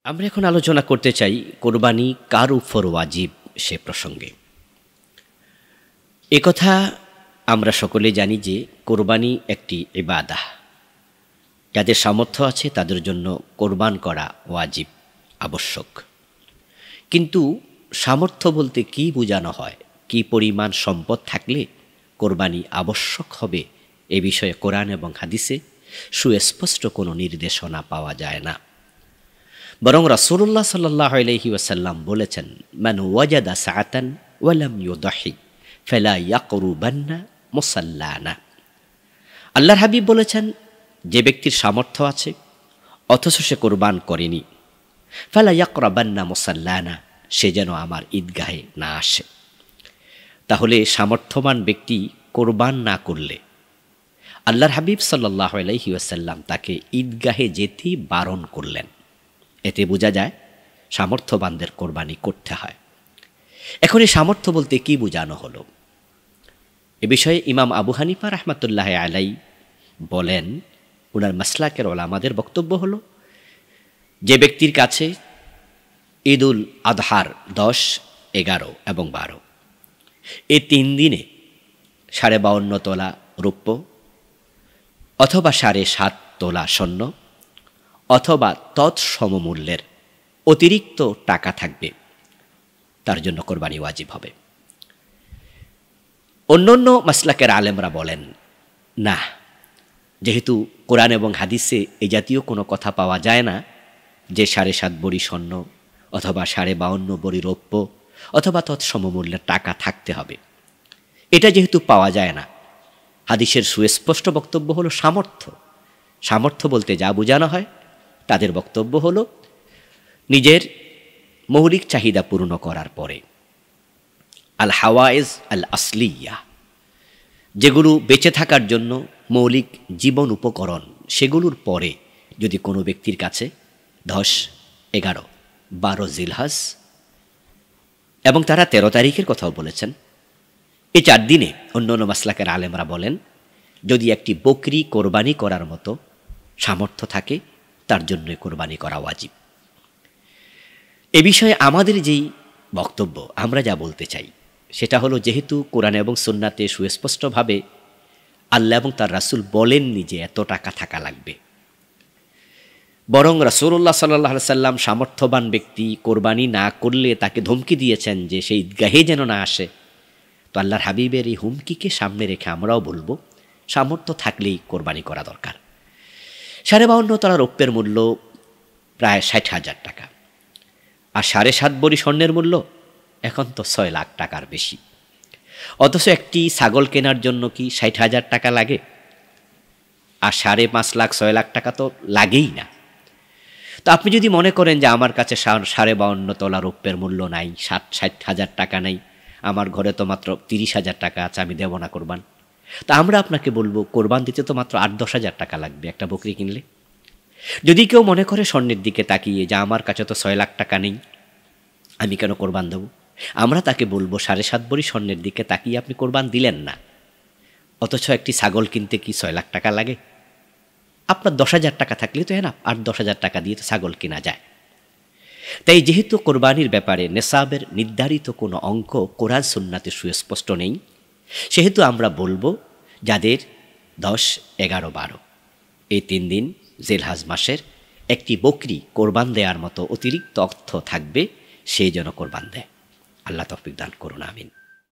আমরা এখন আলোচনা করতে চাই কোরবানি কার উপর ওয়াজিব সে প্রসঙ্গে। একথা আমরা সকলে জানি যে কোরবানি একটি ইবাদাহ। যাদের সামর্থ্য আছে তাদের জন্য কোরবান করা ওয়াজিব, আবশ্যক। কিন্তু সামর্থ্য বলতে কি বোঝানো হয়, কি পরিমাণ সম্পদ থাকলে কোরবানি আবশ্যক হবে, এ বিষয়ে কোরআন এবং হাদিসে সুস্পষ্ট কোনো নির্দেশনা পাওয়া যায় না। বরং রাসূলুল্লাহ সাল্লাল্লাহু আলাইহি ওয়াসাল্লাম বলেছেন, মান ওয়াজাদা সাআতান ওয়া লাম ইউদাহি ফালা ইয়াকরুবান্না মুসাল্লানা। আল্লাহর হাবিব বলেছেন, যে ব্যক্তির সামর্থ্য আছে অথচ সে কোরবান করেনি, ফালা ইয়াকরাবান্না মুসাল্লানা, সে যেন আমার ঈদগাহে না আসে। তাহলে সামর্থ্যবান ব্যক্তি কোরবান না করলে আল্লাহর হাবিব সাল্লাল্লাহু আলাইহি ওয়াসাল্লাম তাকে ঈদগাহে যেতে বারণ করলেন। এতে বোঝা যায় সামর্থ্যবানদের কোরবানি করতে হয়। এখন এই সামর্থ্য বলতে কি বোঝানো হলো, এ বিষয়ে ইমাম আবু হানিফা রাহমাতুল্লাহ আলাই বলেন, উনার মাসলাকের ওলামাদের বক্তব্য হলো, যে ব্যক্তির কাছে ঈদুল আদহার 10, 11 এবং 12 এই 3 দিনে 52.5 তোলা রৌপ্য অথবা 7.5 তোলা স্বর্ণ অথবা তৎসমমূল্যের অতিরিক্ত টাকা থাকবে, তার জন্য কোরবানি ওয়াজিব হবে। অন্যান্য মাসলাকের আলেমরা বলেন, না, যেহেতু কোরআন এবং হাদিসে এই জাতীয় কোনো কথা পাওয়া যায় না যে 7.5 ভরি স্বর্ণ অথবা 52.5 ভরি রৌপ্য অথবা তৎসমমূল্যের টাকা থাকতে হবে, এটা যেহেতু পাওয়া যায় না, হাদিসের সুস্পষ্ট বক্তব্য হলো সামর্থ্য। সামর্থ্য বলতে যা বোঝানো হয়, তাদের বক্তব্য হলো নিজের মৌলিক চাহিদা পূর্ণ করার পরে আল হাওয়াইজ আল আসলিয়া, যেগুলো বেঁচে থাকার জন্য মৌলিক জীবন উপকরণ, সেগুলোর পরে যদি কোনো ব্যক্তির কাছে 10, 11, 12 জিলহজ এবং তারা 13 তারিখের কথাও বলেছেন, এই 4 দিনে অন্যান্য মাসলাকের আলেমরা বলেন, যদি একটি বকরি কোরবানি করার মতো সামর্থ্য থাকে, তার জন্য কোরবানি করা ওয়াজিব। এ বিষয়ে আমাদের যেই বক্তব্য, আমরা যা বলতে চাই সেটা হলো, যেহেতু কোরআন এবং সুন্নাতে সুস্পষ্টভাবে আল্লাহ এবং তার রাসূল বলেননি যে এত টাকা থাকা লাগবে, বরং রাসূলুল্লাহ সাল্লাল্লাহু আলাইহি সাল্লাম সামর্থ্যবান ব্যক্তি কোরবানি না করলে তাকে ধমকি দিয়েছেন যে সেই ঈদগাহে যেন না আসে। তো আল্লাহর হাবিবের এই হুমকিকে সামনে রেখে আমরাও বলবো, সামর্থ্য থাকলেই কোরবানি করা দরকার। 52.5 তোলা রৌপ্যের মূল্য প্রায় 60,000 টাকা, আর 7.5 ভরি স্বর্ণের মূল্য এখন তো 6 লাখ টাকার বেশি। অথচ একটি ছাগল কেনার জন্য কি 60,000 টাকা লাগে? আর 5.5 লাখ 6 লাখ টাকা তো লাগেই না। তো আপনি যদি মনে করেন যে আমার কাছে 52.5 তোলা রৌপ্যের মূল্য নাই, 60,000 টাকা নাই, আমার ঘরে তো মাত্র 30,000 টাকা আছে, আমি দেব না কোরবান, তা আমরা আপনাকে বলবো, কোরবান দিতে তো মাত্র 8-10,000 টাকা লাগবে একটা বকরি কিনলে। যদি কেউ মনে করে স্বর্ণের দিকে তাকিয়ে যে আমার কাছে তো 6 লাখ টাকা নেই, আমি কেন কোরবান দেব, আমরা তাকে বলবো, 7.5 ভরি স্বর্ণের দিকে তাকিয়ে আপনি কোরবান দিলেন না, অথচ একটি ছাগল কিনতে কি 6 লাখ টাকা লাগে? আপনার 10,000 টাকা থাকলে তো না, 8-10,000 টাকা দিয়ে তো ছাগল কেনা যায়। তাই যেহেতু কোরবানির ব্যাপারে নেসাবের নির্ধারিত কোনো অঙ্ক কোরআন সুন্নাতে সুস্পষ্ট নেই, সেহেতু আমরা বলবো, যাদের 10, 11, 12 এই 3 দিন জিলহজ মাসের একটি বকরি কোরবান দেওয়ার মতো অতিরিক্ত অর্থ থাকবে, সেই জন্য কোরবান দেয়। আল্লাহ তৌফিক দান করুন, আমিন।